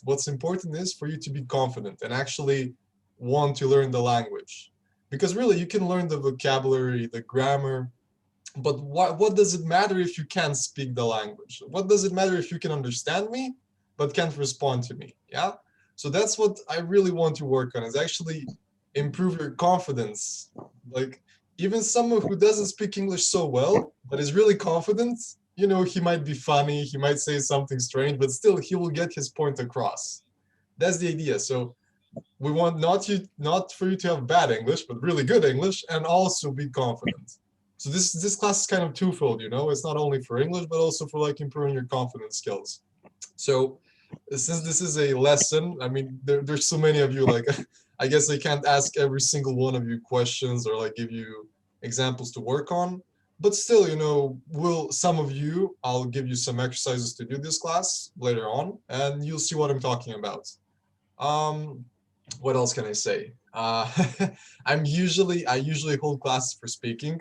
What's important is for you to be confident and actually want to learn the language. Because really, you can learn the vocabulary, the grammar, but what does it matter if you can't speak the language? What does it matter if you can understand me, but can't respond to me? Yeah? So that's what I really want to work on, is actually improve your confidence. Like, even someone who doesn't speak English so well, but is really confident, you know, he might be funny, he might say something strange, but still he will get his point across. That's the idea. So we want not for you to have bad English, but really good English, and also be confident. So this class is kind of twofold, you know. It's not only for English, but also for like improving your confidence skills. So since this is a lesson, I mean, there's so many of you, like, I guess I can't ask every single one of you questions or like give you examples to work on. But still, you know, some of you, I'll give you some exercises to do this class later on, and you'll see what I'm talking about. Um, what else can I say? I usually hold classes for speaking.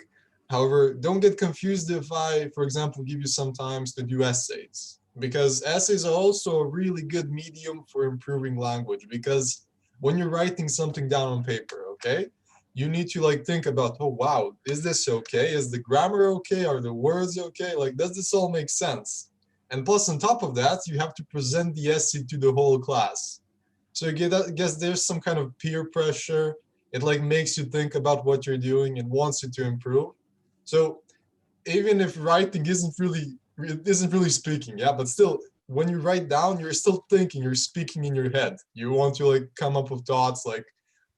However, don't get confused if I, for example, give you some times to do essays, because essays are also a really good medium for improving language. Because when you're writing something down on paper, okay, you need to like think about, oh wow, is this okay? Is the grammar okay? Are the words okay? Like, does this all make sense? And plus, on top of that, you have to present the essay to the whole class. So I guess there's some kind of peer pressure. It like makes you think about what you're doing and wants you to improve. So even if writing isn't really speaking, yeah, but still, when you write down, you're still thinking, you're speaking in your head. You want to like come up with thoughts like,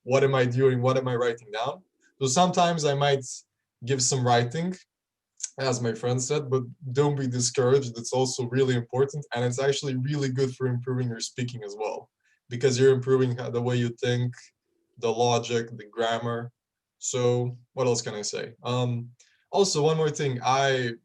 what am I doing? What am I writing down? So sometimes I might give some writing, as my friend said, but don't be discouraged. It's also really important, and it's actually really good for improving your speaking as well, because you're improving the way you think, the logic, the grammar. So what else can I say? Also, one more thing. I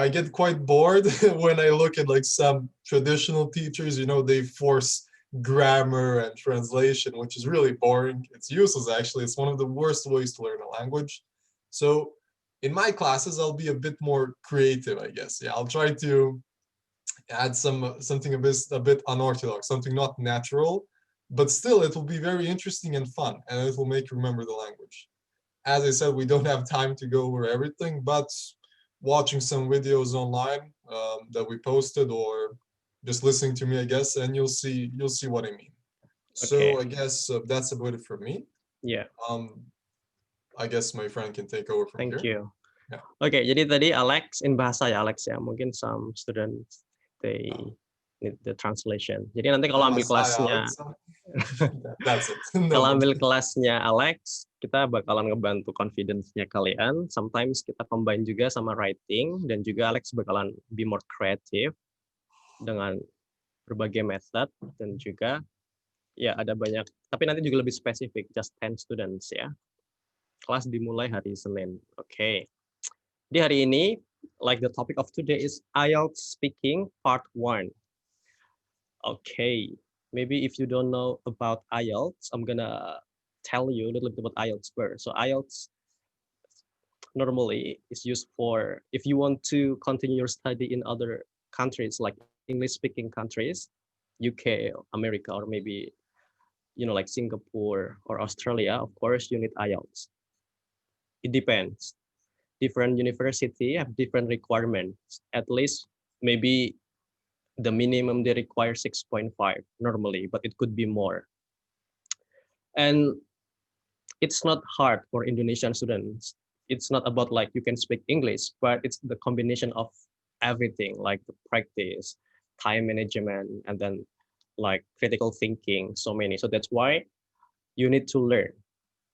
get quite bored when I look at like some traditional teachers. You know, they force grammar and translation, which is really boring. It's useless, actually. It's one of the worst ways to learn a language. So in my classes, I'll be a bit more creative, I guess. Yeah, I'll try to add something a bit unorthodox, something not natural, but still it will be very interesting and fun, and it will make you remember the language. As I said, we don't have time to go over everything, but watching some videos online that we posted, or just listening to me, I guess, and you'll see what I mean. Okay. So I guess that's about it for me. Yeah. Um, I guess my friend can take over from Thank here. you. Yeah. Oke, jadi tadi Alex in bahasa ya Alex ya. Mungkin some students they need the translation. Jadi nanti kalau ambil Bahasa, kelasnya Aleksa. That's it. No kalau more. ambil kelasnya Alex, kita bakalan ngebantu confidence-nya kalian. Sometimes kita combine juga sama writing, dan juga Alex bakalan be more creative dengan berbagai method, dan juga ya ada banyak, tapi nanti juga lebih spesifik, just 10 students ya. Kelas dimulai hari Senin. Oke. Di hari ini, like the topic of today is IELTS speaking part 1. Okay, maybe if you don't know about IELTS, I'm gonna tell you a little bit about IELTS first. So IELTS normally is used for if you want to continue your study in other countries like English-speaking countries, UK, America, or maybe like Singapore or Australia. Of course, you need IELTS. It depends. Different university have different requirements. At least maybe the minimum they require 6.5 normally, but it could be more. And it's not hard for Indonesian students. It's not about like you can speak English, but it's the combination of everything, like the practice, time management, and then like critical thinking, so many. So that's why you need to learn.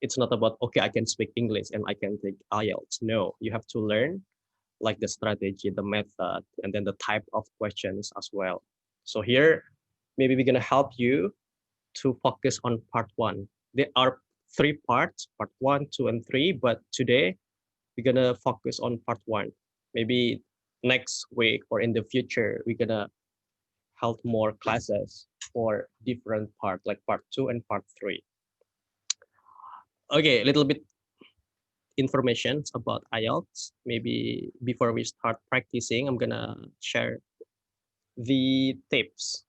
It's not about, okay, I can speak English and I can take IELTS. No, you have to learn like the strategy, the method, and then the type of questions as well. So here, maybe we're gonna help you to focus on part 1. There are 3 parts, part 1, 2, and 3, but today we're gonna focus on part 1. Maybe next week or in the future, we're gonna hold more classes for different parts, like part 2 and part 3. Okay, a little bit information about IELTS. Maybe before we start practicing, I'm gonna share the tips.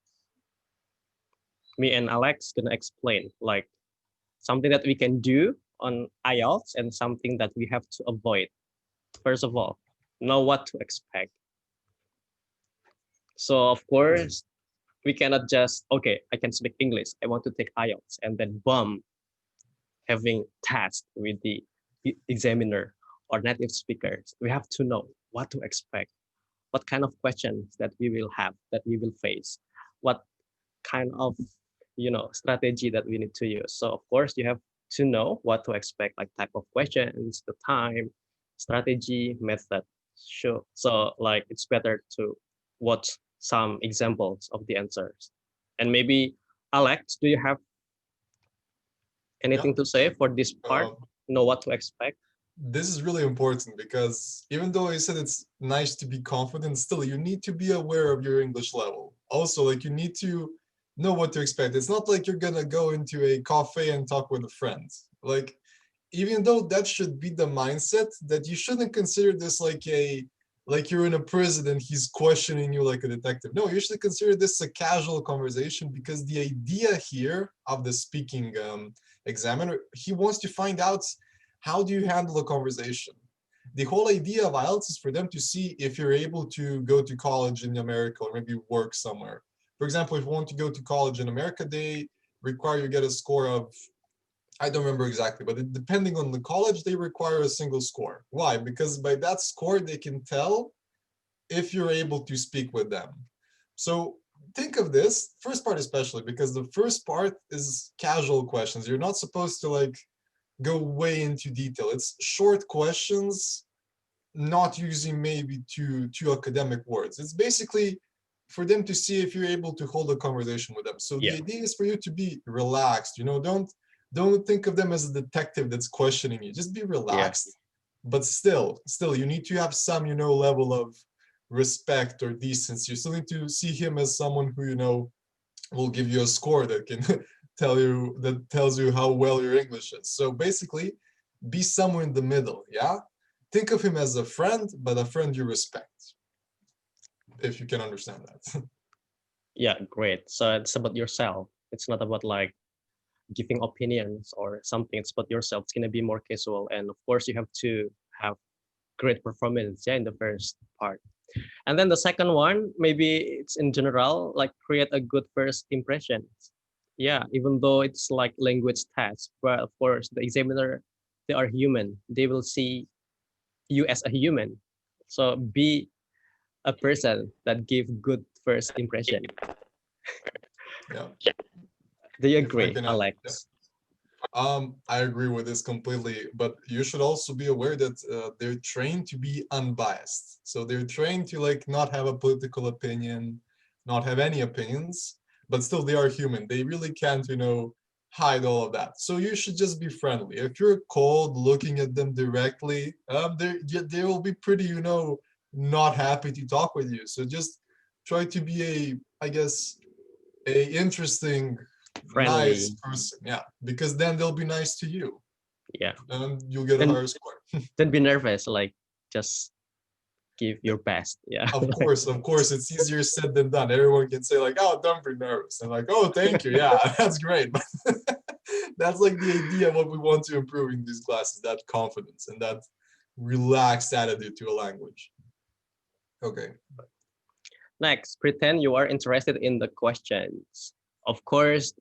me and Alex gonna explain like something that we can do on IELTS and something that we have to avoid. First of all, know what to expect. So of course, we cannot just, okay, I can speak English, I want to take IELTS, and then boom, having task with the examiner or native speakers. We have to know what to expect, what kind of questions that we will have, that we will face, what kind of strategy that we need to use. So of course you have to know what to expect, like type of questions, the time, strategy, method. Sure. So like it's better to watch some examples of the answers. And maybe Alex, do you have Yeah. anything to say for this part? Know what to expect? This is really important because even though I said it's nice to be confident, still you need to be aware of your English level. Also, like you need to know what to expect. It's not like you're gonna go into a cafe and talk with a friend. Like, even though that should be the mindset, that you shouldn't consider this like you're in a prison and he's questioning you like a detective. No, you should consider this a casual conversation, because the idea here of the speaking examiner, he wants to find out how do you handle a conversation. The whole idea of IELTS is for them to see if you're able to go to college in America or maybe work somewhere. For example, if you want to go to college in America, they require you get a score of, I don't remember exactly, but depending on the college, they require a single score. Why? Because by that score, they can tell if you're able to speak with them. So think of this first part especially, because the first part is casual questions. You're not supposed to like go way into detail. It's short questions, not using maybe too academic words. It's basically for them to see if you're able to hold a conversation with them. So the idea is for you to be relaxed. Don't think of them as a detective that's questioning you. Just be relaxed. But still you need to have some level of respect or decency. You still need to see him as someone who will give you a score that can tells you how well your English is. So basically, be somewhere in the middle. Yeah, think of him as a friend, but a friend you respect, if you can understand that. Yeah, great. So it's about yourself. It's not about like giving opinions or something. It's about yourself. It's gonna be more casual, and of course you have to have great performance, yeah, in the first part. And then the second one, maybe it's in general, like create a good first impression. Yeah, even though it's like language test, but of course the examiner, they are human. They will see you as a human. So be a person that give good first impression. Yeah. Do you If I agree, can add, yeah. Alex? I agree with this completely, but you should also be aware that they're trained to be unbiased. So they're trained to like not have a political opinion, not have any opinions, but still they are human. They really can't, hide all of that. So you should just be friendly. If you're cold, looking at them directly, they will be pretty, not happy to talk with you. So just try to be I guess, a interesting, nice Friendly. person. Yeah, because then they'll be nice to you Yeah. and you'll get a Then higher score. don't be nervous. Like just give your best. Yeah. Of course, it's easier said than done. Everyone can say like, "Oh, don't be nervous," and like, "Oh, thank you, yeah, that's great." But that's like the idea of what we want to improve in these classes: that confidence and that relaxed attitude to a language. Okay. Next, pretend you are interested in the questions. Of course,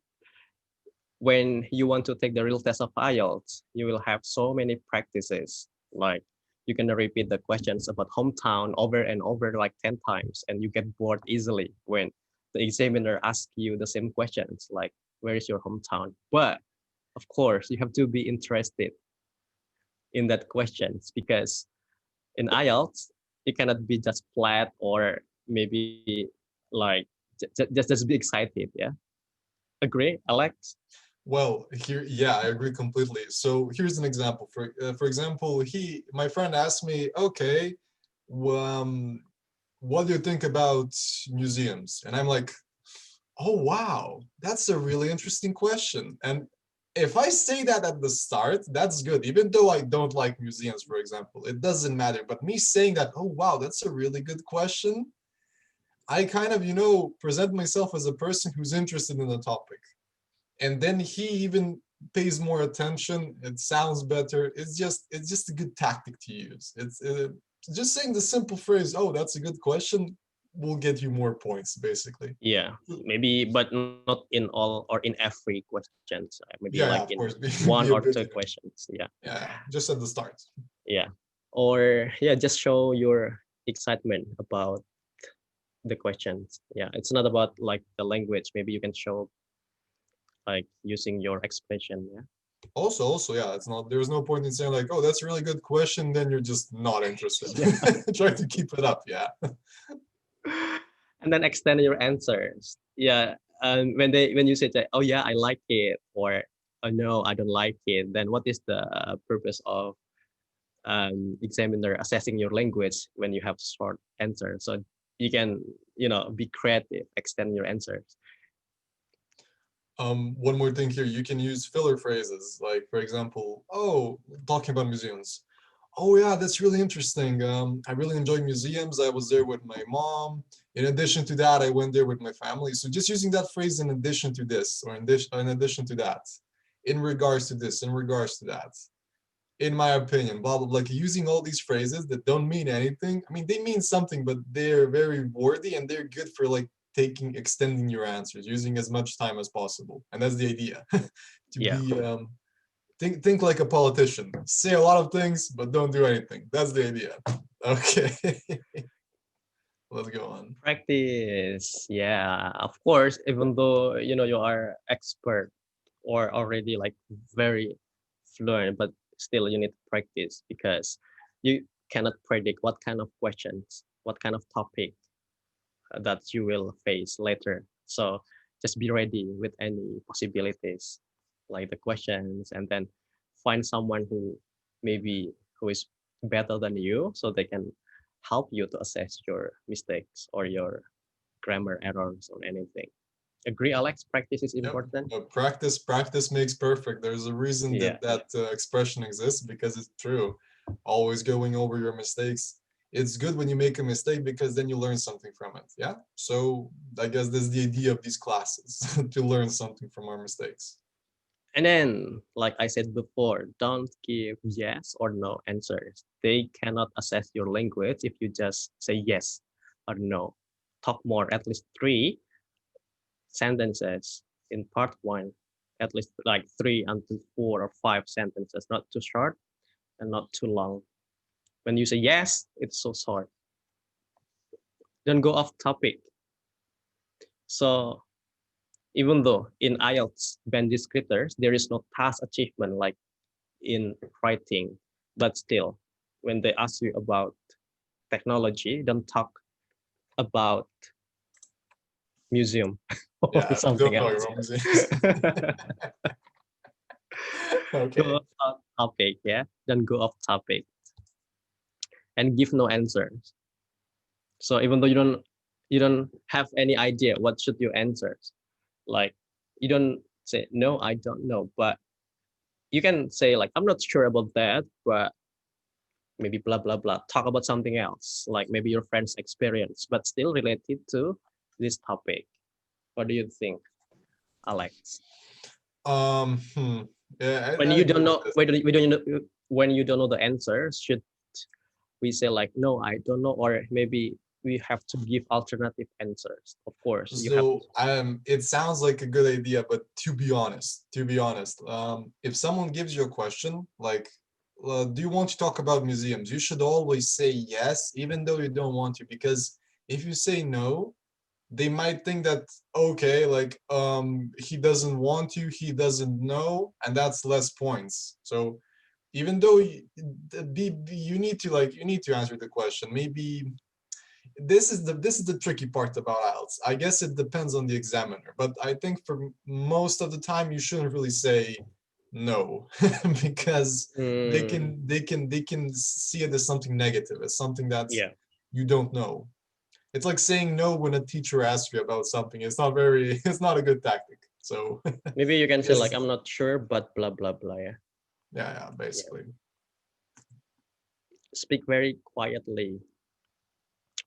when you want to take the real test of IELTS, you will have so many practices. Like you can repeat the questions about hometown over and over like 10 times, and you get bored easily when the examiner asks you the same questions, like where is your hometown? But of course, you have to be interested in that questions, because in IELTS, it cannot be just flat or maybe like just be excited. Yeah, agree, Alex? Well, here, yeah, I agree completely. So here's an example. For example, my friend asked me, okay, um, what do you think about museums? And I'm like, oh wow, that's a really interesting question. And if I say that at the start, that's good. Even though I don't like museums, for example, it doesn't matter. But me saying that, oh wow, that's a really good question, I kind of, present myself as a person who's interested in the topic. And then he even pays more attention. It sounds better. It's just a good tactic to use. It's just saying the simple phrase, "Oh, that's a good question," will get you more points, basically. Yeah, maybe, but not in all or in every questions. Maybe Yeah, like of in course, one be a or bit. two questions. Yeah, Yeah, just at the start. yeah, or yeah, just show your excitement about the questions. Yeah, it's not about like the language. Maybe you can show like using your expression. Yeah. Also, yeah, it's not. There's no point in saying like, "Oh, that's a really good question." Then you're just not interested. Yeah. Try to keep it up. Yeah. And then extend your answers. Yeah. And when you say that, oh yeah, I like it, or oh no, I don't like it, then what is the purpose of examiner assessing your language when you have short answers? So you can, be creative, extend your answers. One more thing here, you can use filler phrases, like for example, oh, talking about museums. Oh yeah, that's really interesting. I really enjoy museums. I was there with my mom. In addition to that, I went there with my family. So just using that phrase in addition to this, or in addition to that, in regards to this, in regards to that, in my opinion, blah blah blah. Like using all these phrases that don't mean anything. I mean, they mean something, but they're very wordy and they're good for like extending your answers, using as much time as possible. And that's the idea. To Yeah. be think like a politician. Say a lot of things, but don't do anything. That's the idea. Okay. Let's go on. Practice. Yeah. Of course, even though you are expert or already like very fluent, but still you need to practice because you cannot predict what kind of questions, what kind of topic that you will face later. So just be ready with any possibilities, like the questions, and then find someone who is better than you, so they can help you to assess your mistakes or your grammar errors or anything. Agree, Alex? Practice is Yep. important. Practice makes perfect. There's a reason Yeah, that expression exists, because it's true. Always going over your mistakes. It's good when you make a mistake because then you learn something from it. Yeah. So I guess that's the idea of these classes, to learn something from our mistakes. and then like I said before, don't give yes or no answers. They cannot assess your language if you just say yes or no. Talk more, at least 3 sentences in part one, at least like 3 until 4 or 5 sentences, not too short and not too long. When you say yes, it's so short. Don't go off topic. So even though in IELTS band descriptors, there is no task achievement like in writing, but still, when they ask you about technology, don't talk about museum or Yeah. something Don't know else. your own mistakes. Go Okay. off topic, yeah. Don't go off topic and give no answers. So even though you don't have any idea what should you answer, like you don't say no, I don't know, but you can say like I'm not sure about that, but maybe blah blah blah. Talk about something else, like maybe your friend's experience, but still related to this topic. What do you think, Alex? Hmm. Yeah, When I you agree don't with know, this. when you don't know the answer, should we say like no, I don't know, or maybe we have to give alternative answers? Of course, you have. So it sounds like a good idea, but to be honest, if someone gives you a question like, "Do you want to talk about museums?" You should always say yes, even though you don't want to, because if you say no, they might think that, okay, like he doesn't want to, he doesn't know, and that's less points. So even though you need to answer the question, maybe this is the tricky part about IELTS. I guess it depends on the examiner, but I think for most of the time you shouldn't really say no, because Mm, they can see it as something negative, as something that yeah, you don't know. It's like saying no when a teacher asks you about something. It's not very it's not a good tactic. So maybe you can say like yes, I'm not sure, but blah blah blah. Yeah, yeah, yeah. basically. Speak very quietly.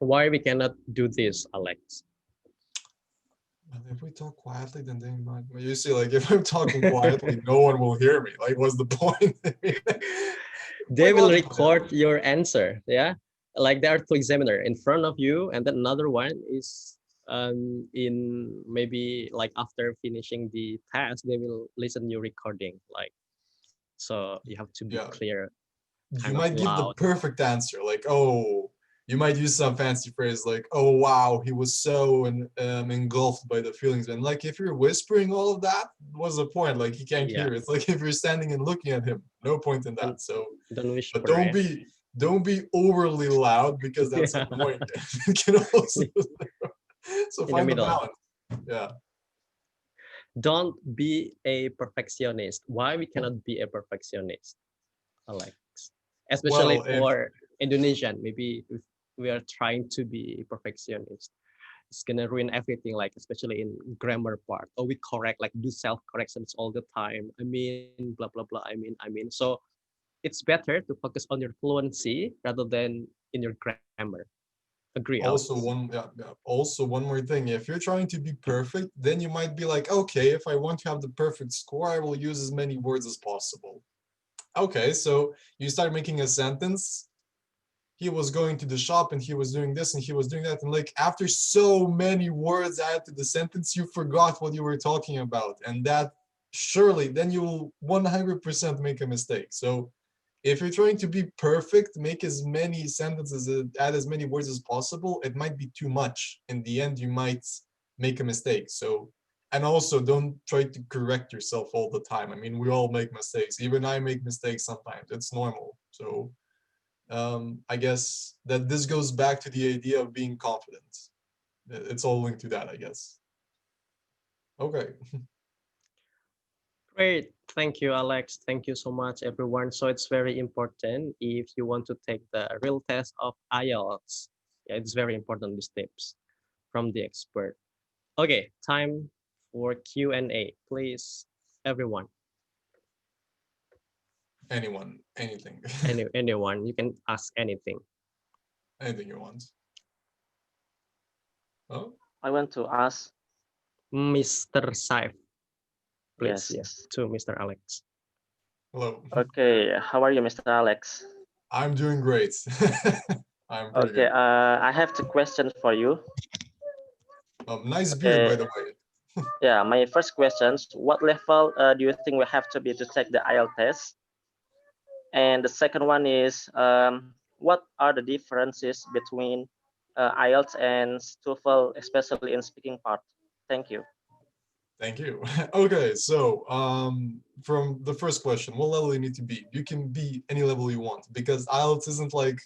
Why we cannot do this, Alex? And if we talk quietly, then they might. You see, like if I'm talking quietly, no one will hear me. Like, what's the point? They Quite will logical, yeah. record your answer. Yeah, like there are two examiner in front of you, and then another one is in maybe like after finishing the task, they will listen your recording. Like, so you have to be Yeah. clear, You kind of might give the loud. perfect answer, like, oh, you might use some fancy phrase like, oh wow, he was so engulfed by the feelings. And like if you're whispering all of that, what's the point? Like he can't Yeah, hear. It's like if you're standing and looking at him, no point in don't that. So, don't but whisper. Yeah. don't be overly loud because that's Yeah. annoying. It can also so In the find the middle. balance. Yeah. Don't be a perfectionist. Why we cannot be a perfectionist, Alex? Especially Well, if for Indonesian, maybe if we are trying to be perfectionist, it's gonna ruin everything. Like especially in grammar part. Oh, we correct, like do self corrections all the time. I mean, blah blah blah. I mean. So it's better to focus on your fluency rather than in your grammar. Agree, also Alex? also one more thing, if you're trying to be perfect, then you might be like, okay, if I want to have the perfect score, I will use as many words as possible. Okay, so you start making a sentence. He was going to the shop and he was doing this and he was doing that, and like after so many words added to the sentence, you forgot what you were talking about, and that surely then you will 100% make a mistake. So if you're trying to be perfect, make as many sentences, add as many words as possible. It might be too much. In the end, you might make a mistake. So, and also don't try to correct yourself all the time. I mean, we all make mistakes. Even I make mistakes sometimes. It's normal. So, I guess that this goes back to the idea of being confident. It's all linked to that, I guess. Okay. Great. Thank you, Alex. Thank you so much, everyone. So it's very important if you want to take the real test of IELTS. Yeah, it's very important, these tips from the expert. Okay, time for Q&A. Please, everyone, Anyone, anything, anyone, you can ask anything. anything you want. Oh, I want to ask, Mr. Saif, please, yes. yeah, to Mr. Alex. hello. Okay, how are you, Mr. Alex? I'm doing great. I'm pretty Okay, good. I have two questions for you. Nice beard, by Okay, the way. yeah, my first questions, what level do you think we have to be to take the IELTS test? And the second one is, what are the differences between IELTS and TOEFL, especially in speaking part? Thank you. Thank you. Okay, so from the first question, what level you need to be? You can be any level you want because IELTS isn't like,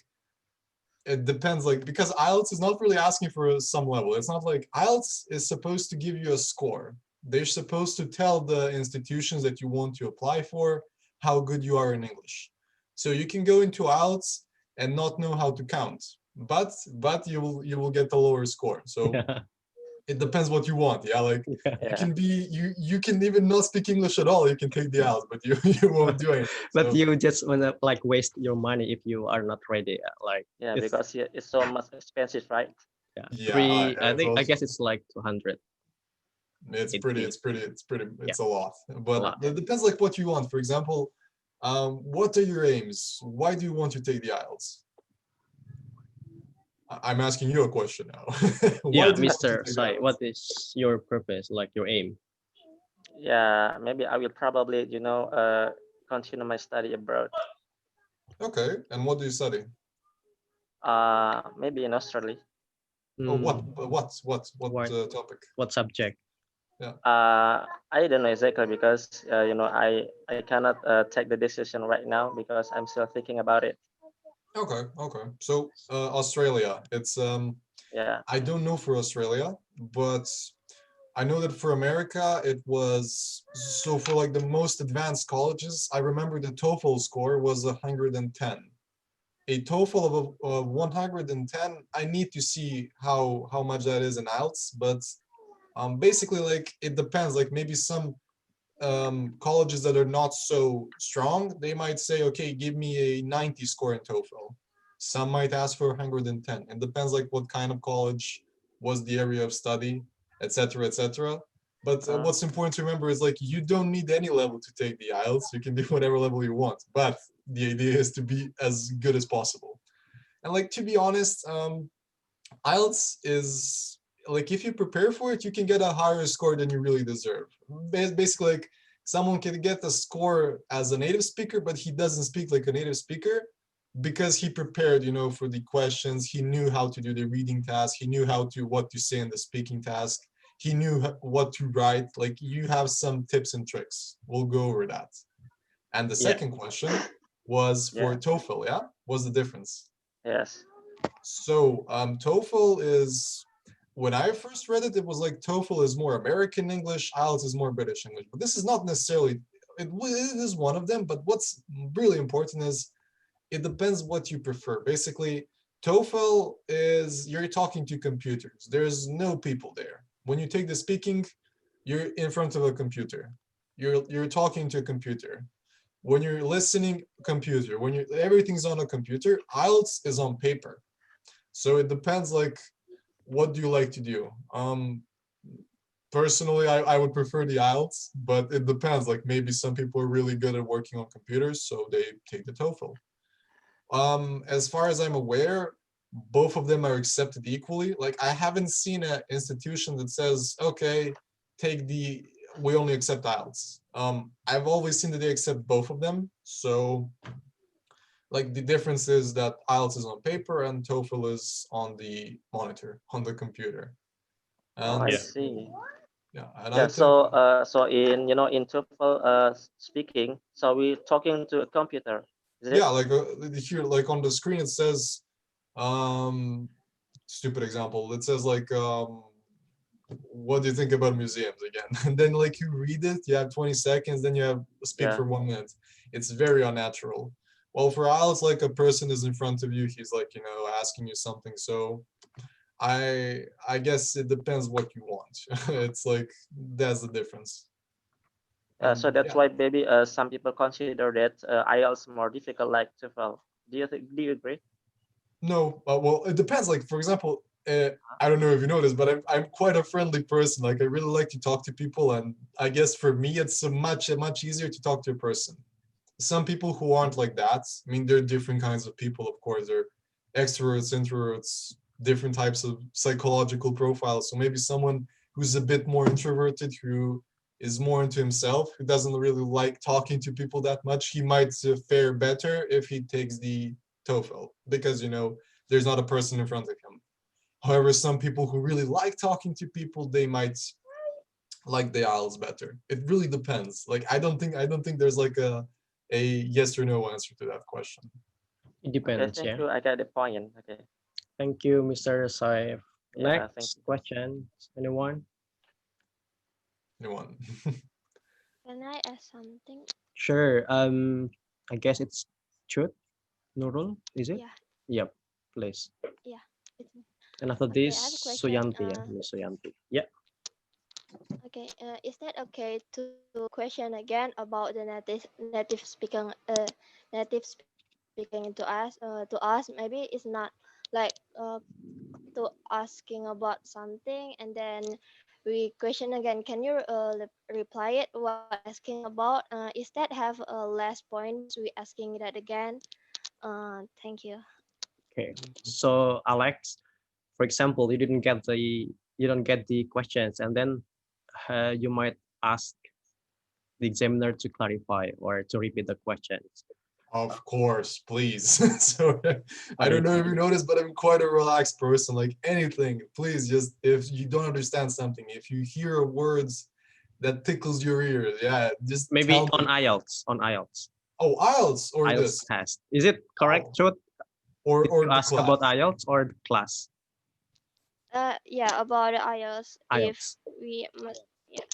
it depends, like because IELTS is not really asking for some level. It's not like IELTS is supposed to give you a score. They're supposed to tell the institutions that you want to apply for how good you are in English. So you can go into IELTS and not know how to count, but you will get a lower score. So it depends what you want. Yeah, like you Yeah, can be you can even not speak English at all. You can take the IELTS, but you won't do anything. But So you just wanna like waste your money if you are not ready. Like yeah, it's because it's so much expensive, right? yeah, yeah, three. I it's think I also guess it's like 280. Yeah, it's a lot. a But lot. it depends like what you want. For example, what are your aims? Why do you want to take the IELTS? I'm asking you a question now. Why Yeah, do you want to Mr. take the Sai, what IELTS? is your purpose? Like your aim? Yeah, maybe I will probably, continue my study abroad. Okay, and what do you study? Maybe in Australia. Oh, Hmm, what what topic? what subject? Yeah. I don't know exactly because I cannot take the decision right now because I'm still thinking about it. Okay, okay. So Australia, it's Yeah, I don't know for Australia, but I know that for America it was, so for like the most advanced colleges, I remember the TOEFL score was 110. A TOEFL of 110, I need to see how much that is in IELTS, but basically like it depends. Like maybe some colleges that are not so strong, they might say, okay, give me a 90 score in TOEFL. Some might ask for 110. It depends like what kind of college, was the area of study, etc., etc. But what's important to remember is like you don't need any level to take the IELTS. You can do whatever level you want, but the idea is to be as good as possible. And like to be honest, IELTS is like if you prepare for it, you can get a higher score than you really deserve. Basically, like someone can get a score as a native speaker, but he doesn't speak like a native speaker because he prepared, you know, for the questions. He knew how to do the reading task. He knew how to what to say in the speaking task. He knew what to write. Like you have some tips and tricks. We'll go over that. And the Yeah. second question was for TOEFL. Yeah, what's the difference? Yes. So TOEFL is, when I first read it, it was like TOEFL is more American English, IELTS is more British English. But this is not necessarily, it is one of them, but what's really important is it depends what you prefer. Basically, TOEFL is you're talking to computers. There's no people there. When you take the speaking, you're in front of a computer. You're talking to a computer. When you're listening, computer. When you everything's on a computer, IELTS is on paper. So it depends like what do you like to do? Personally, I would prefer the IELTS, but it depends. Like maybe some people are really good at working on computers, so they take the TOEFL. As far as I'm aware, both of them are accepted equally. Like I haven't seen an institution that says, okay, we only accept IELTS. I've always seen that they accept both of them. So like the difference is that IELTS is on paper and TOEFL is on the monitor, on the computer. Oh, And I Yeah. see. yeah, and I Yeah. think, So in in TOEFL speaking, so we're talking to a computer. Is it? yeah, like here, like on the screen, it says, um, stupid example. It says like, what do you think about museums again? And then like you read it, you have 20 seconds, then you have speak Yeah. for 1 minute. It's very unnatural. Well, for IELTS, like a person is in front of you, he's like, you know, asking you something. So I guess it depends what you want. It's like that's the difference. And So that's yeah, why maybe some people consider that IELTS more difficult like TOEFL. Do you agree? no, well, it depends. Like for example, I don't know if you know this, but I'm quite a friendly person. Like I really like to talk to people, and I guess for me, it's much easier to talk to a person. Some people who aren't like that. I mean, there are different kinds of people, of course. There are extroverts, introverts, different types of psychological profiles. So maybe someone who's a bit more introverted, who is more into himself, who doesn't really like talking to people that much, he might fare better if he takes the TOEFL because, you know, there's not a person in front of him. However, some people who really like talking to people, they might like the IELTS better. It really depends. Like I don't think there's like a yes or no answer to that question. It Okay, depends. thank Yeah. you. I got the point. Okay. Thank you, Mr. Saif. Yeah, thank Next you. question. Anyone? Anyone? Can I ask something? Sure. I guess it's Chut Nurul, is it? Yeah, Yep. Please. yeah. It's me. And after Okay, this, I have a question. Suyanti. Yeah, Miss Suyanti. Yeah. Okay. Is that okay to question again about the native speaking to us? Maybe it's not like to asking about something and then we question again. Can you reply it what we asking about? Is that have a less point because we asking that again? Thank you. Okay. So Alex, for example, you don't get the questions, and then you might ask the examiner to clarify or to repeat the questions. Of course, please. So I don't know Clarify. if you noticed, but I'm quite a relaxed person. Like anything, please just if you don't understand something, if you hear words that tickles your ears, yeah, just Maybe tell on me. IELTS. On IELTS. Oh, IELTS or IELTS this, test. Is it correct, oh, Chut? Did or you the ask about class. IELTS or the class? Yeah, about the IELTS. If IELTS. we must, yeah.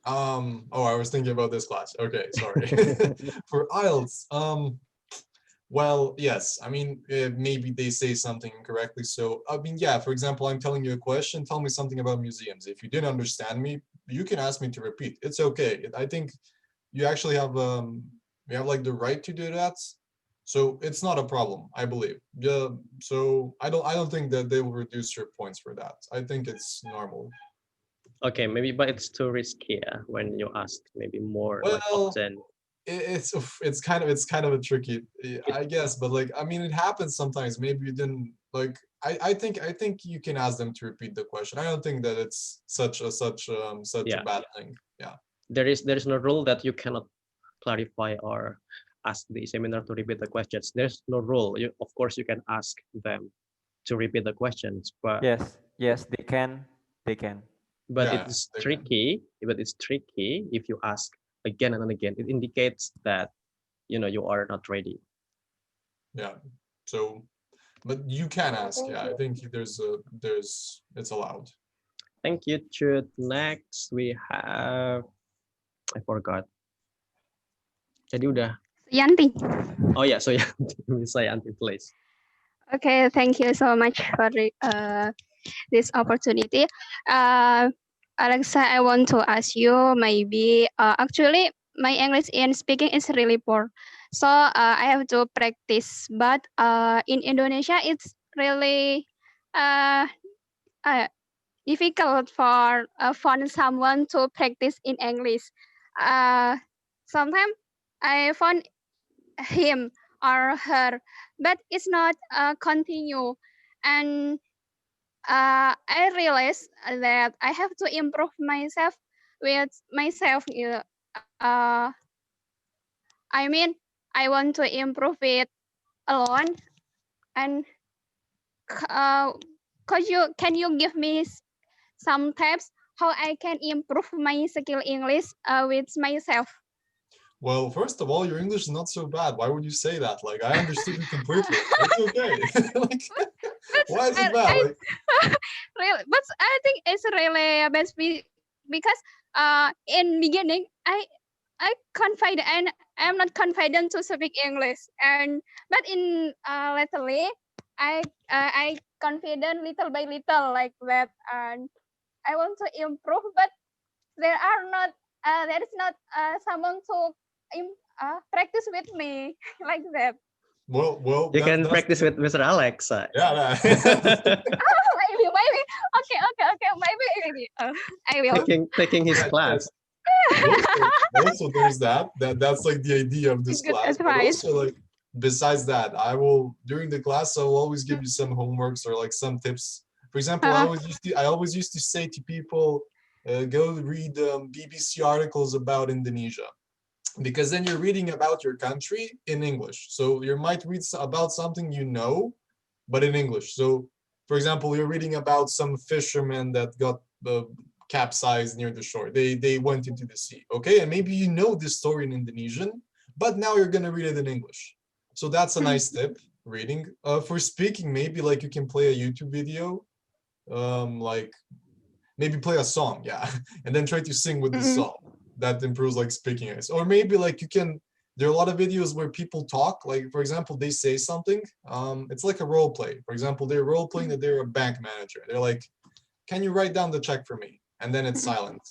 Oh, I was thinking about this class. Okay, sorry. For IELTS, well, yes. I mean, maybe they say something incorrectly. So, I mean, yeah, for example, I'm telling you a question, tell me something about museums. If you didn't understand me, you can ask me to repeat. It's okay. I think you actually have like the right to do that. So it's not a problem, I believe. Yeah. So I don't think that they will reduce your points for that. I think it's normal. Okay, maybe, but it's too risky when you ask maybe more like Well, often. it's kind of a tricky, I guess, but like I mean it happens sometimes. Maybe you didn't like I think you can ask them to repeat the question. I don't think that it's such a Yeah, bad thing. Yeah. there is no rule that you cannot clarify or ask the examiner to repeat the questions. There's no rule. Of course, you can ask them to repeat the questions, but Yes, they can. They can. Yeah, it's they can. tricky. But it's tricky if you ask again and again. It indicates that you are not ready. Yeah. So but you can Yeah, ask. thank Yeah, I you. think there's it's allowed. Thank you, Chud. Next we have, I forgot. Jadi udah. Yanti. Oh yeah, so yeah, say Yanti, please. Okay, thank you so much for this opportunity. Alexa, I want to ask you maybe actually my English in speaking is really poor. So I have to practice, but in Indonesia it's really uh, uh, difficult for find someone to practice in English. Sometimes I found him or her, but it's not continue. And I realized that I have to improve myself with myself. I mean, I want to improve it alone. And can you give me some tips how I can improve my skill English with myself? Well, first of all, your English is not so bad. Why would you say that? Like I understood you completely. It's okay. Like, But why is it bad? Like really, but I think it's really best because in beginning I confident and I'm not confident to speak English, and but in lately I confident little by little like that, and I want to improve, but there is not someone to practice with me like that. well You can that's practice with Mr. Alexa. yeah. Maybe. Okay. Maybe. I will. taking his Yeah, class. also there's that's like the idea of this Good class, but advice. also like besides that, I will during the class I'll always give you some homeworks or like some tips. For example, I always used to say to people, go read BBC articles about Indonesia, because then you're reading about your country in English. So you might read about something you know, but in English. So, for example, you're reading about some fishermen that got capsized near the shore. They went into the sea. Okay, and maybe you know this story in Indonesian, but now you're gonna read it in English. So that's a nice tip. Reading. For speaking, maybe like you can play a YouTube video, like maybe play a song, yeah, and then try to sing with the song. That improves like speaking eyes. Or maybe like you can, there are a lot of videos where people talk, like for example they say something, it's like a role play. For example, they're role playing that they're a bank manager. They're like, can you write down the check for me? And then it's silent.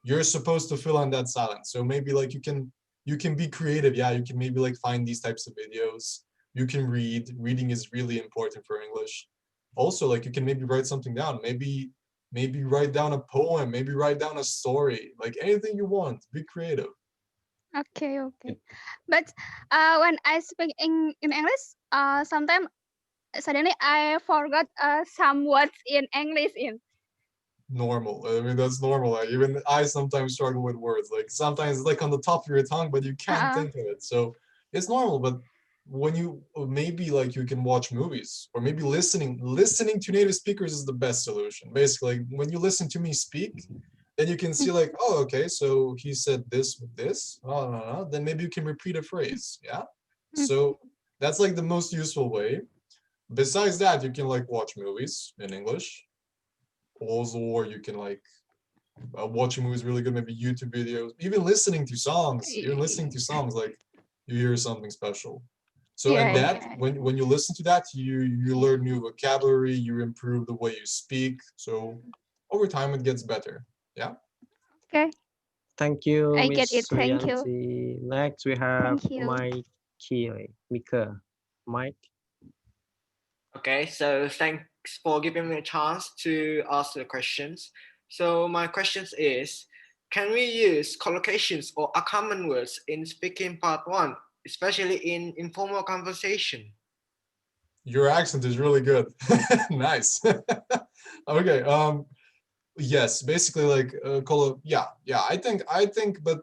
You're supposed to fill in that silence. So maybe like you can be creative. Yeah, you can maybe like find these types of videos. You can read. Reading is really important for English. Also, like you can maybe write something down. Maybe write down a poem, maybe write down a story, like anything you want. Be creative. Okay. But when I speak in English, sometimes suddenly I forgot some words in English. Normal. I mean, that's normal. Like, even I sometimes struggle with words. Like sometimes it's like on the top of your tongue, but you can't think of it. So it's normal. But when you maybe like you can watch movies or maybe listening to native speakers is the best solution. Basically, like, when you listen to me speak, then you can see like, oh, okay, so he said this with this. Oh, no. Then maybe you can repeat a phrase. Yeah. So that's like the most useful way. Besides that, you can like watch movies in English. Also, or you can like watching movies really good, maybe YouTube videos, even listening to songs, like you hear something special. So and that when you listen to that, you learn new vocabulary, you improve the way you speak. So over time it gets better. Yeah. Okay. Thank you, I Miss get it. Thank you. Suyanti. Next we have Thank you. Mike. Mika, Mike. Okay, so thanks for giving me a chance to ask the questions. So my questions is, can we use collocations or common words in speaking part 1, especially in informal conversation? Your accent is really good. Nice. Okay. Yes, basically like yeah, I think, but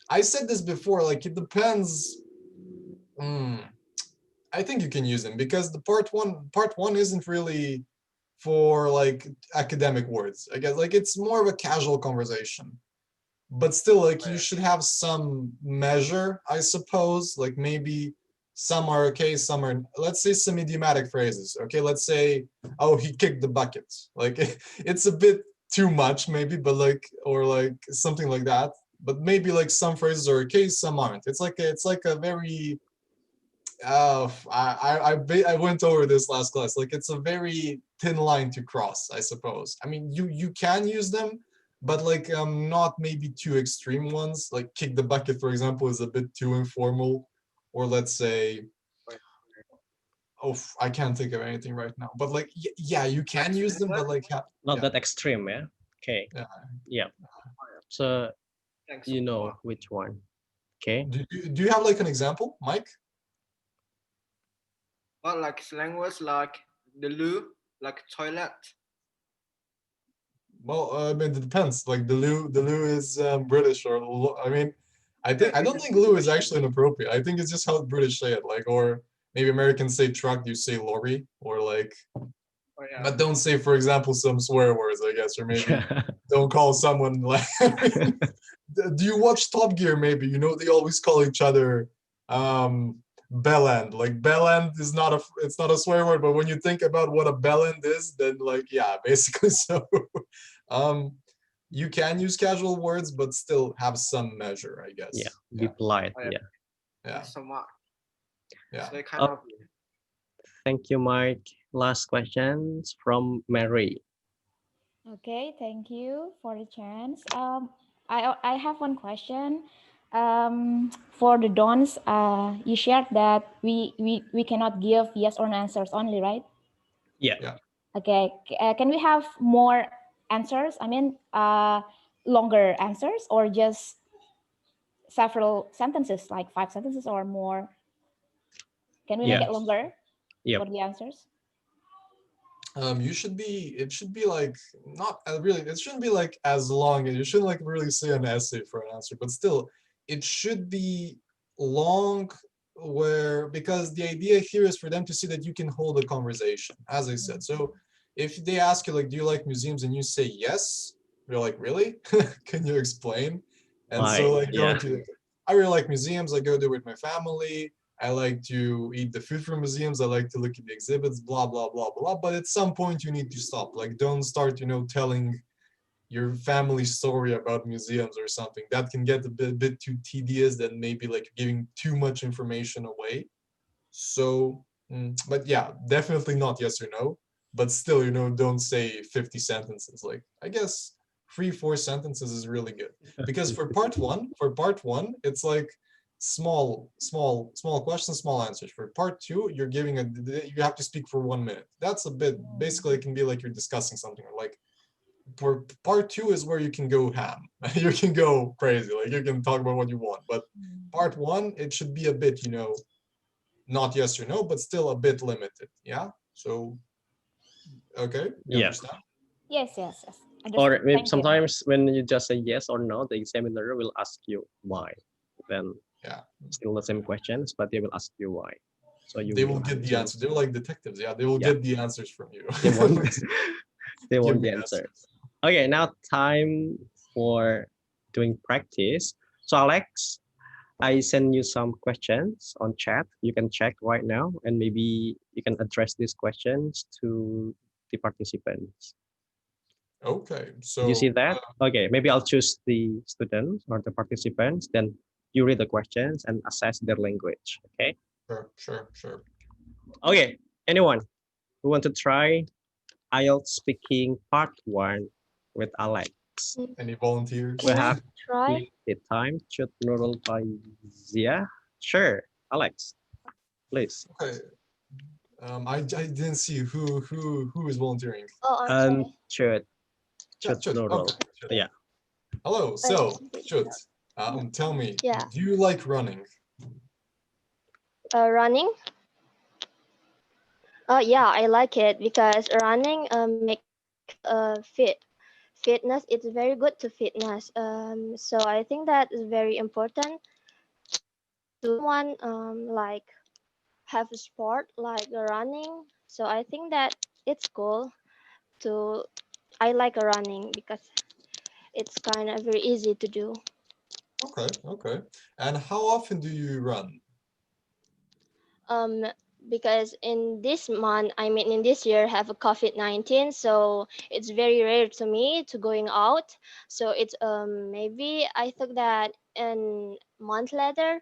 I said this before, like it depends. I think you can use them because the part one isn't really for like academic words. I guess like it's more of a casual conversation. But still, like you should have some measure, I suppose. Like maybe some are okay, some are, let's say some idiomatic phrases. Okay, let's say, oh, he kicked the bucket. Like it's a bit too much, maybe, but like, or like something like that. But maybe like some phrases are okay, some aren't. It's like a very I went over this last class. Like it's a very thin line to cross, I suppose. I mean, you can use them, but like not maybe too extreme ones. Like kick the bucket, for example, is a bit too informal. Or let's say, oh, I can't think of anything right now. But like, yeah, you can use them, but like, Not that extreme, yeah. Okay. Yeah. Yeah. So Thanks you so know much. which one. Okay. Do you have like an example, Mike? Well, like slang words like the loo, like toilet. Well, I mean, it depends. Like the loo is British, or I mean, I don't think loo is actually inappropriate. I think it's just how British say it. Like, or maybe Americans say truck, you say lorry, or like, Oh, yeah. but don't say, for example, some swear words, I guess, or maybe don't call someone like. Do you watch Top Gear? Maybe you know they always call each other bellend. Like bellend is not it's not a swear word, but when you think about what a bellend is, then like yeah, basically so. um, you can use casual words, but still have some measure, I guess. Yeah. Be polite. Oh, yeah. Yeah. Yeah. Thanks so much. Yeah. So kind of. Thank you, Mike. Last questions from Mary. Okay, thank you for the chance. I have one question. For the don'ts, you shared that we cannot give yes or no answers only, right? Yeah. Yeah. Okay. Can we have more answers? I mean, longer answers, or just several sentences, like 5 sentences or more? Can we make Yeah. it longer Yep. for the answers? It should be like not really, it shouldn't be like as long, and you shouldn't like really say an essay for an answer, but still it should be long, where because the idea here is for them to see that you can hold a conversation, as I said. So if they ask you like, do you like museums, and you say yes, you're like, really? Can you explain? And Why? so like Yeah. I really like museums, I go there with my family, I like to eat the food from museums, I like to look at the exhibits, blah, blah, blah, blah. But at some point you need to stop. Like don't start, telling your family story about museums or something. That can get a bit too tedious, and maybe like giving too much information away. So, but yeah, definitely not yes or no. But still, don't say 50 sentences. Like I guess 3-4 sentences is really good. Because for part one, it's like small questions, small answers. For part two, you have to speak for 1 minute. That's a bit, basically it can be like you're discussing something, or like for part two is where you can go ham. You can go crazy, like you can talk about what you want. But part one, it should be a bit, not yes or no, but still a bit limited. Yeah. So, okay. You Yeah. understand? Yes. Understood. Or maybe Thank you. sometimes when you just say yes or no, the examiner will ask you why. Then Yeah. still the same questions, but they will ask you why. So They will get the answer. They're like detectives. Yeah. They will get the answers from you. They want, they Give want me the answer. Okay, now time for doing practice. So Alex, I send you some questions on chat. You can check right now, and maybe you can address these questions to the participants. Okay. So You see that? Okay, maybe I'll choose the students or the participants. Then you read the questions and assess their language. Okay. Sure. Okay. Anyone who want to try IELTS speaking part 1 with Alex? Any volunteers? We have Try. the time. Chut Nurul Faizia. Sure, Alex. please. Okay. I didn't see who is volunteering. Oh, I'm sorry. Chut, Chut, Chut. Nurul. Okay. Chut. Yeah. Hello. So, Chut, tell me, Yeah. do you like running? Running. Yeah, I like it because running make me feel fit. Fitness is very good to fitness. So I think that is very important to someone like have a sport like running. So I think that it's cool to. I like running because it's kind of very easy to do. Okay, okay. And how often do you run? Um, because in this month, I mean in this year, have a COVID-19, so it's very rare to me to going out. So it's maybe I took that in month later.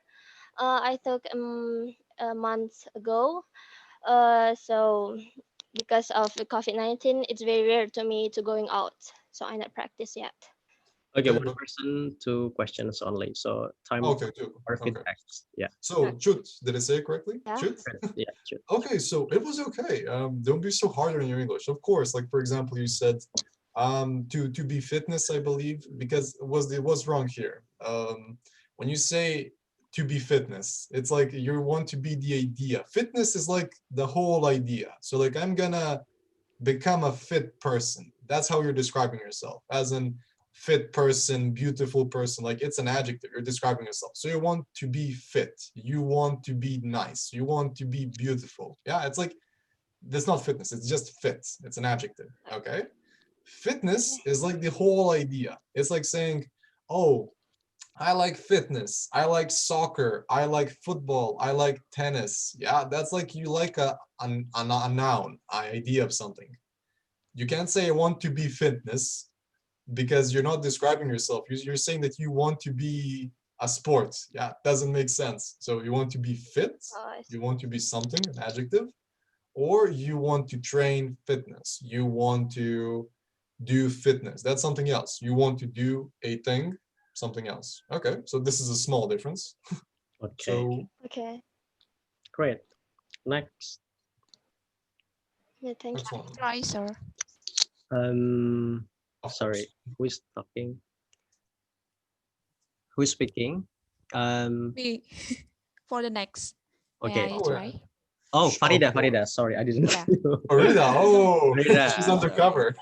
I took a month ago. So because of the COVID-19, it's very rare to me to going out. So I not practice yet. Okay, Okay, one person, two questions only. So time okay, two. for Okay. feedbacks. Yeah. So, Chut, did I say it correctly? Yeah. Chut? Yeah. Chut. Okay, so it was okay. Don't be so hard on your English. Of course, like for example, you said to be fitness, I believe, because it was wrong here. When you say to be fitness, it's like you want to be the idea. Fitness is like the whole idea. So like I'm gonna become a fit person. That's how you're describing yourself, as in fit person, beautiful person. Like it's an adjective. You're describing yourself. So you want to be fit. You want to be nice. You want to be beautiful. Yeah, it's like that's not fitness. It's just fit. It's an adjective. Okay. Fitness is like the whole idea. It's like saying, oh, I like fitness. I like soccer. I like football. I like tennis. Yeah, that's like you like a noun, an idea of something. You can't say I want to be fitness because you're not describing yourself. You're saying that you want to be a sport. Yeah, doesn't make sense. So you want to be fit, you want to be something, an adjective, or you want to train fitness. You want to do fitness. That's something else. You want to do a thing, something else. Okay, so this is a small difference. Okay. So Okay. Great. Next. Yeah, thank next you. one. Try, sir. Of Sorry, course. who is talking? Who is speaking? Me. For the next. Okay. May I Oh, try? yeah. Oh, Sure, of Farida. Sorry, I didn't Yeah. know. Farida, oh, Farida. she's undercover.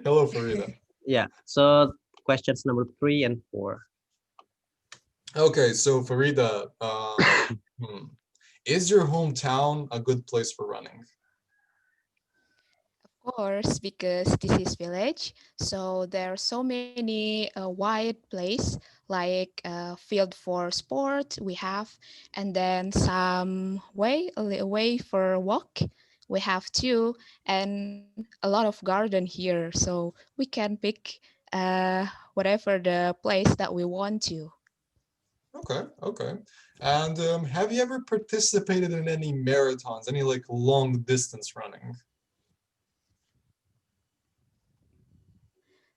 Hello, Farida. Yeah. So questions number 3 and 4. Okay, so Farida, is your hometown a good place for running? Of course, because this is village, so there are so many wide place like field for sport we have, and then some way a little way for walk we have too, and a lot of garden here, so we can pick whatever the place that we want to. Okay, okay. And have you ever participated in any marathons, any like long distance running?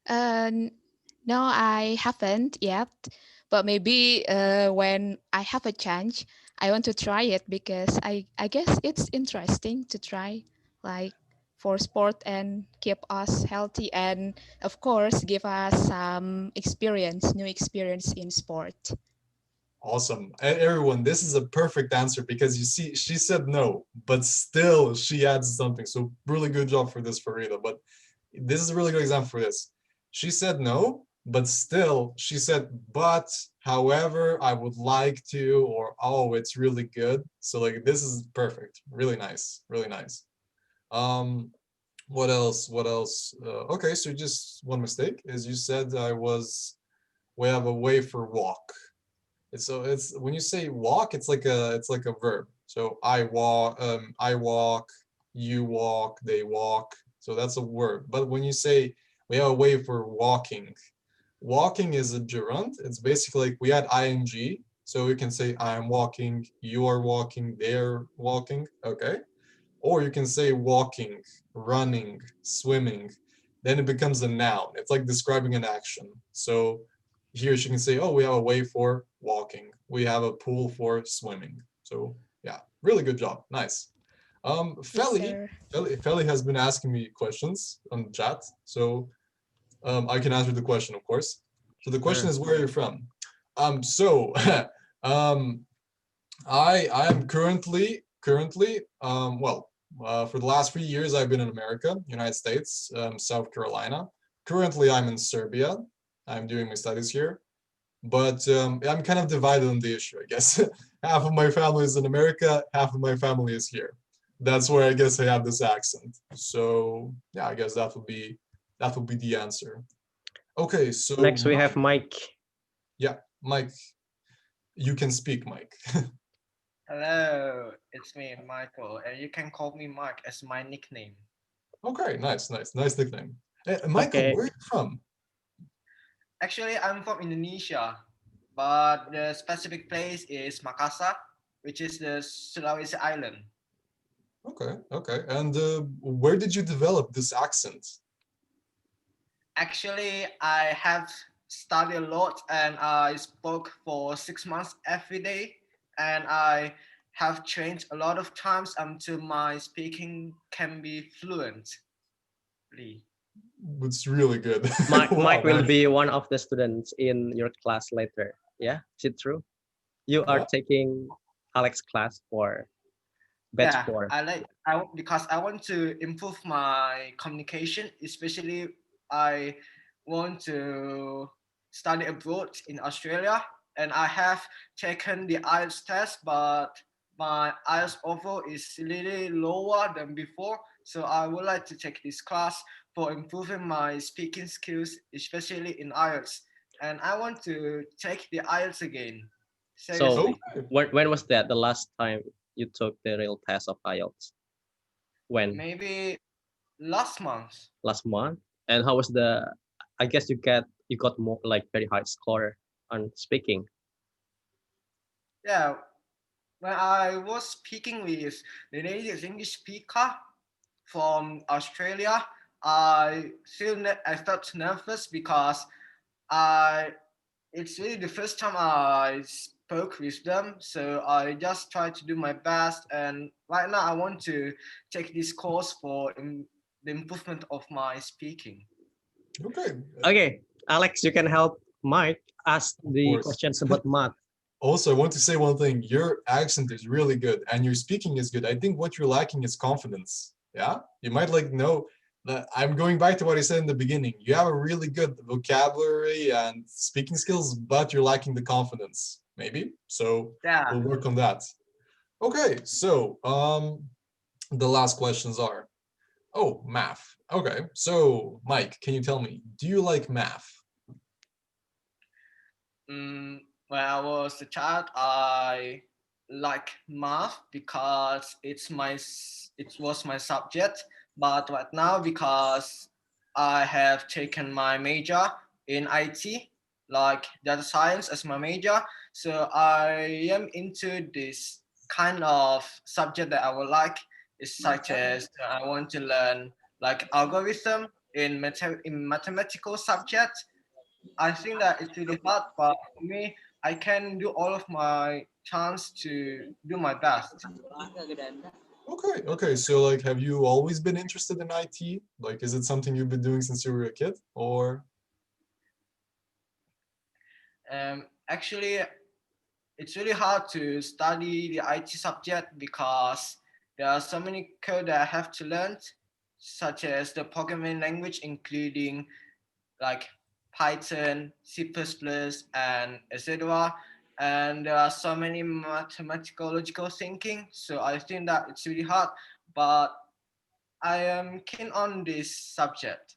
Uh, no, I haven't yet, but maybe when I have a chance, I want to try it because I guess it's interesting to try, like for sport and keep us healthy and of course give us some experience, new experience in sport. Awesome. Everyone, this is a perfect answer because you see, she said no, but still she adds something. So really good job for this, Farida. But this is a really good example for this. She said no, but still she said, but however, I would like to, or oh, it's really good. So like this is perfect. Really nice. Really nice. Um, what else? What else? Okay, so just one mistake is you said we have a way for walk. So it's when you say walk, it's like a verb. So I walk, you walk, they walk. So that's a word. But when you say we have a way for walking, walking is a gerund. It's basically like we add ing. So we can say I am walking, you are walking, they're walking. Okay. Or you can say walking, running, swimming. Then it becomes a noun. It's like describing an action. So here she can say, oh, we have a way for walking. We have a pool for swimming. So yeah, really good job. Nice. Feli, sir. Feli has been asking me questions on the chat, so I can answer the question, of course. So the question Sure. is, where are you from? So um, I am currently well, for the last 3 years I've been in America, United States, South Carolina. Currently I'm in Serbia. I'm doing my studies here, but I'm kind of divided on the issue, I guess. Half of my family is in America, half of my family is here. That's where I guess I have this accent. So yeah, I guess that would be the answer. Okay, so Next we have Mike. Yeah, Mike, you can speak, Mike. Hello, it's me, Michael, and you can call me Mike as my nickname. Okay, nice nickname. Hey, Michael, Okay. where are you from? Actually, I'm from Indonesia, but the specific place is Makassar, which is the Sulawesi Island. Okay. And where did you develop this accent? Actually, I have studied a lot and I spoke for 6 months every day, and I have changed a lot of times until my speaking can be fluent. It's really good. Mike, Wow, Mike will man. be one of the students in your class later. Yeah, is it true? You are What? taking Alex class for batch Yeah, 4. because I want to improve my communication, especially I want to study abroad in Australia, and I have taken the IELTS test, but my IELTS overall is really lower than before. So I would like to take this class for improving my speaking skills, especially in IELTS. And I want to take the IELTS again. So Seriously. Okay. when was that the last time you took the real test of IELTS? When? Maybe last month. Last month. And how was the? I guess you got more like very high score on speaking. Yeah, when I was speaking with the native English speaker from Australia, I felt nervous because I it's really the first time I spoke with them, so I just tried to do my best. And right now, I want to take this course for the improvement of my speaking. Okay. Okay, Alex, you can help Mike ask Of the course. questions about math. Also, I want to say one thing. Your accent is really good and your speaking is good. I think what you're lacking is confidence. Yeah? You might know that I'm going back to what I said in the beginning. You have a really good vocabulary and speaking skills, but you're lacking the confidence, maybe. So Yeah. we'll work on that. Okay, so the last questions are, oh, math. Okay, so Mike, can you tell me, do you like math? When I was a child, I like math because it was my subject. But right now, because I have taken my major in IT, like data science as my major, so I am into this kind of subject that I would like. Is such as I want to learn like algorithm in mathematical subject. I think that it's really hard, but for me, I can do all of my chance to do my best. Okay. So have you always been interested in IT? Like, is it something you've been doing since you were a kid, or? Actually, it's really hard to study the IT subject because there are so many code that I have to learn, such as the programming language, including like Python, C++, and etc. And there are so many mathematical logical thinking. So I think that it's really hard, but I am keen on this subject.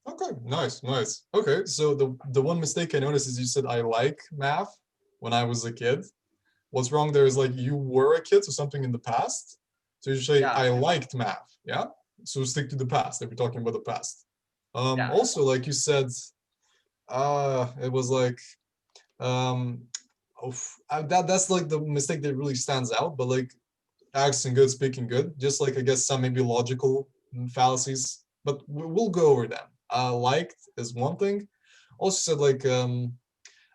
Okay, nice. Okay, so the one mistake I noticed is you said I like math when I was a kid. What's wrong there is you were a kid, so something in the past. So you say Yeah. I liked math, yeah? So stick to the past if we're talking about the past. Yeah. Also, like you said, it was um that's the mistake that really stands out, but accent good, speaking good, just I guess some maybe logical fallacies, but we'll go over them. Liked is one thing. Also said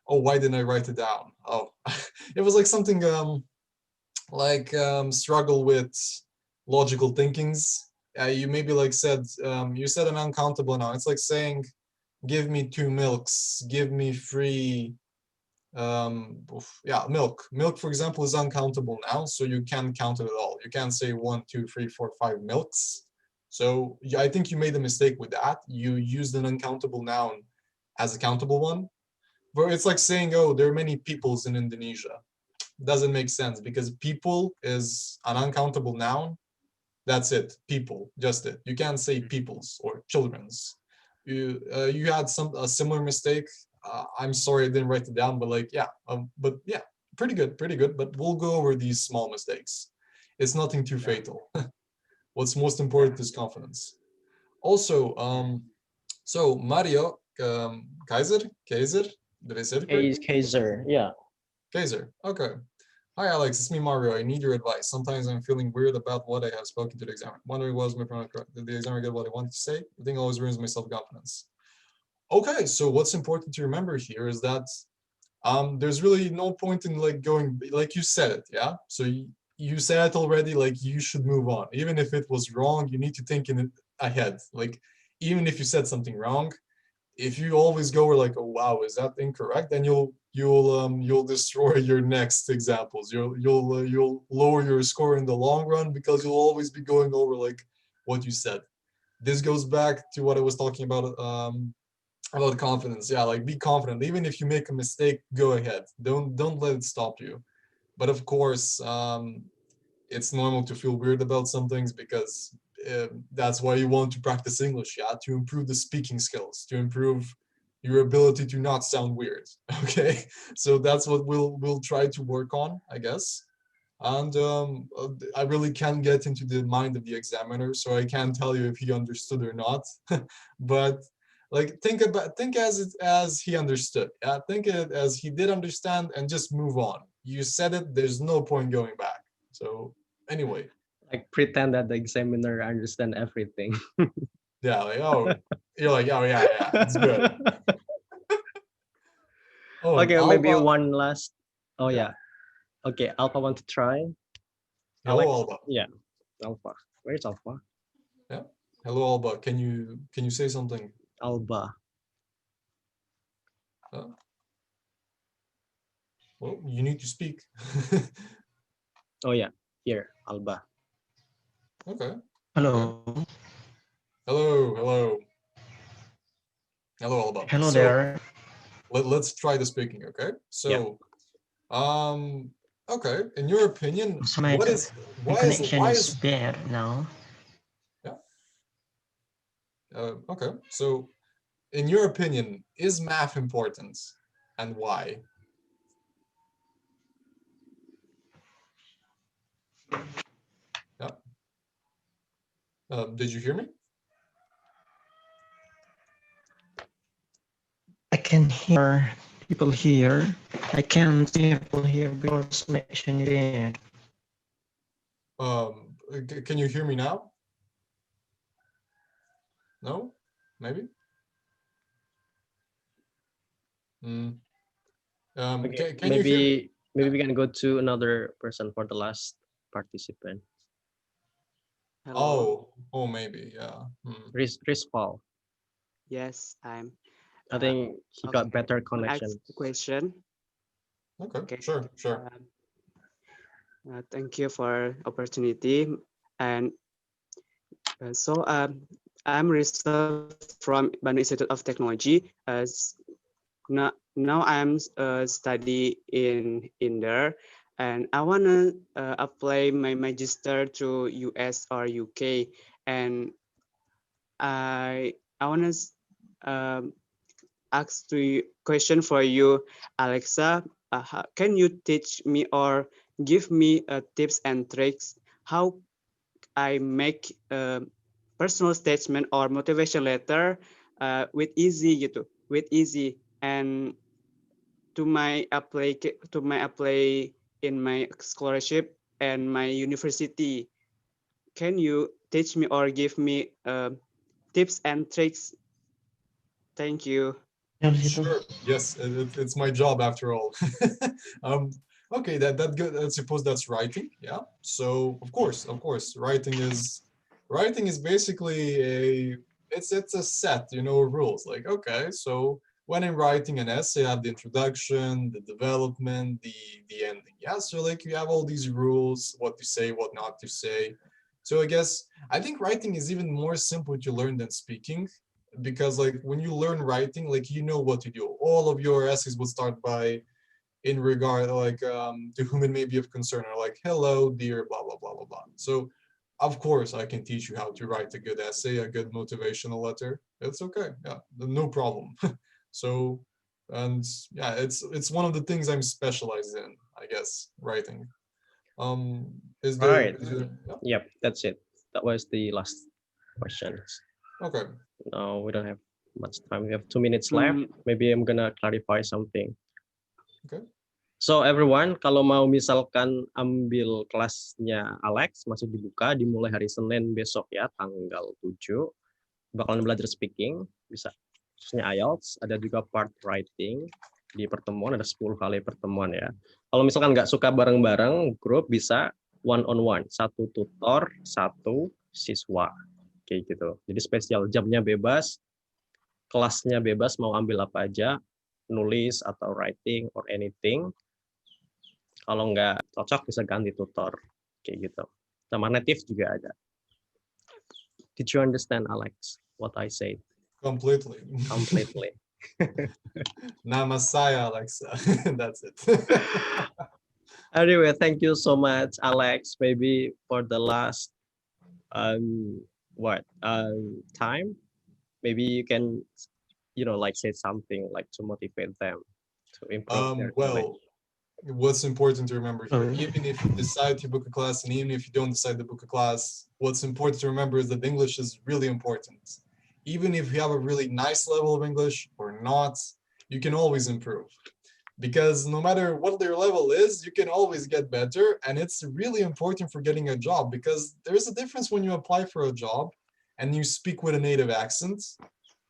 oh, why didn't I write it down? Oh, it was something like struggle with logical thinkings. You maybe like said you said an uncountable noun. It's like saying, "Give me 2 milks. Give me 3." Yeah, milk. Milk, for example, is uncountable noun, so you can't count it at all. You can't say 1, 2, 3, 4, 5 milks. So I think you made a mistake with that. You used an uncountable noun as a countable one. But it's like saying, "Oh, there are many peoples in Indonesia." Doesn't make sense because people is an uncountable noun. That's it. People, just it. You can't say peoples or children's. You had a similar mistake. I'm sorry I didn't write it down, but like but yeah, pretty good, pretty good. But we'll go over these small mistakes. It's nothing too fatal. What's most important is confidence. Also, so Mario Kaiser, did I say it correctly? Kaiser, yeah. Kaiser, okay. Hi Alex, it's me Mario. I need your advice. Sometimes I'm feeling weird about what I have spoken to the examiner. Wondering was my pronoun correct? Did the examiner get what I wanted to say? The thing always ruins my self-confidence. Okay, so what's important to remember here is that there's really no point in like going like you said it, yeah? So you said it already, like you should move on. Even if it was wrong, you need to think in it ahead. Like even if you said something wrong, if you always go like, "Oh wow, is that incorrect?" then you'll destroy your next examples. You'll lower your score in the long run because you'll always be going over like what you said. This goes back to what I was talking about confidence. Yeah, like be confident. Even if you make a mistake, go ahead. Don't let it stop you. But of course, it's normal to feel weird about some things because that's why you want to practice English, yeah, to improve the speaking skills, to improve your ability to not sound weird. Okay, so that's what we'll try to work on, I guess. And I really can't get into the mind of the examiner, so I can't tell you if he understood or not. But like think as he understood. Yeah, think it as he did understand, and just move on. You said it. There's no point going back. So anyway, Like pretend that the examiner understand everything. yeah, like oh, you're like oh yeah, it's good. Oh, Okay, maybe Alba, one last. Oh yeah. yeah. Okay, Alpha want to try. Hello, Alex? Alba. Yeah, Alpha. Where's Alpha? Yeah. Hello, Alba. Can you say something? Alba. Well, you need to speak. Oh yeah, here, Alba. Okay. Hello. Hello, hello. Hello, Alba. Hello So there. let's try the speaking, okay? So, okay. In your opinion, So my connection why is is bad now. yeah? Okay. So, in your opinion, is math important, and why? Yeah. Did you hear me? I can hear people here. I can see people here because connection is bad. Can you hear me now? No? Maybe? Okay, Can you hear me? maybe we can go to another person for the last participant. Oh, maybe, yeah. Rispal. Yes, I'm. I think he got better Ask connection. the question. Okay, sure. Thank you for opportunity. And I'm research from Bandung Institute of Technology. Now I'm study in there, and I wanna apply my magister to US or UK, and I wanna ask the question for you, Alexa. Can you teach me or give me tips and tricks how I make a personal statement or motivation letter with easy and to my apply in my scholarship and my university. Can you teach me or give me tips and tricks? Thank you. Sure. Yes, it's my job after all. Okay, that good. I suppose that's writing. Yeah. So of course, writing is basically it's a set, rules. Like, okay, so when I'm writing an essay, I have the introduction, the development, the ending. Yeah. So like you have all these rules, what to say, what not to say. So I think writing is even more simple to learn than speaking, because like when you learn writing, like you know what to do. All of your essays will start by in regard like to whom it may be of concern, or like hello dear blah blah blah blah blah. So of course I can teach you how to write a good essay, a good motivational letter. It's okay, yeah, no problem. So, and yeah, it's one of the things I'm specialized in, I guess, writing. Is All there, right. yeah? Yep, that's it. That was the last questions. Okay. No, we don't have much time. We have 2 minutes left. Maybe I'm gonna clarify something. Okay. So everyone, kalau mau misalkan ambil kelasnya Alex, masih dibuka dimulai hari Senin besok ya, tanggal 7. Bakalan belajar speaking, bisa khususnya IELTS, ada juga part writing di pertemuan, ada 10 kali pertemuan ya. Kalau misalkan nggak suka bareng-bareng, grup bisa one on one, satu tutor, satu siswa, kayak gitu. Jadi spesial, jamnya bebas, kelasnya bebas, mau ambil apa aja, nulis atau writing or anything. Kalau nggak cocok bisa ganti tutor, kayak gitu. Sama native juga ada. Did you understand, Alex, what I said? Completely. Namaste, Aleksa. That's it. Anyway, thank you so much, Alex. Maybe for the last time, maybe you can, like say something like to motivate them to improve their well, what's important to remember here, even if you decide to book a class and even if you don't decide to book a class, what's important to remember is that English is really important. Even if you have a really nice level of English or not, you can always improve. Because no matter what their level is, you can always get better. And it's really important for getting a job, because there's a difference when you apply for a job and you speak with a native accent,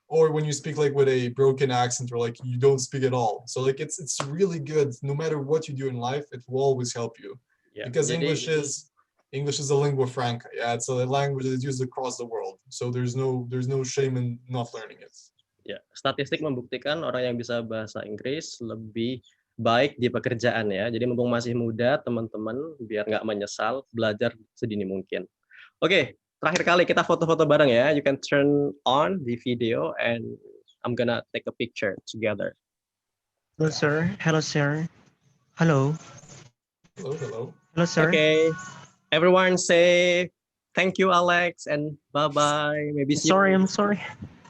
or when you speak like with a broken accent, or like you don't speak at all. So like it's really good. No matter what you do in life, it will always help you. Yeah, because English is a lingua franca. Yeah, it's a language that is used across the world. So there's no shame in not learning it. Ya, statistik membuktikan orang yang bisa bahasa Inggris lebih baik di pekerjaan ya. Jadi mumpung masih muda, teman-teman, biar nggak menyesal, belajar sedini mungkin. Oke, terakhir kali kita foto-foto bareng ya. You can turn on the video and I'm gonna take a picture together. Hello, sir. Hello, sir. Hello. Hello. Hello, sir. Okay, everyone say thank you, Alex, and bye-bye. Maybe see you. I'm sorry.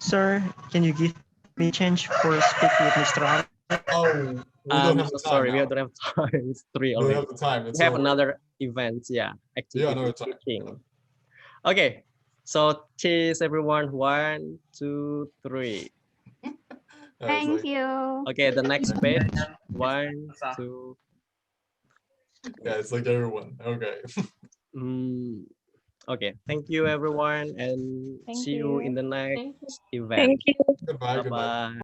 Sir, can you give me change for speak with Mr. Alex? Oh, we don't have the time. Sorry, now. we don't have time. It's 3 We already. don't have the time. It's We have over. another event, yeah. Activity another time. speaking. Okay, so cheers everyone. 1, 2, 3. Thank you. Okay, the next page. 1, 2. Yeah, it's like everyone. Okay. Okay, thank you everyone, and see you in the next event. Thank you. Goodbye. Bye-bye.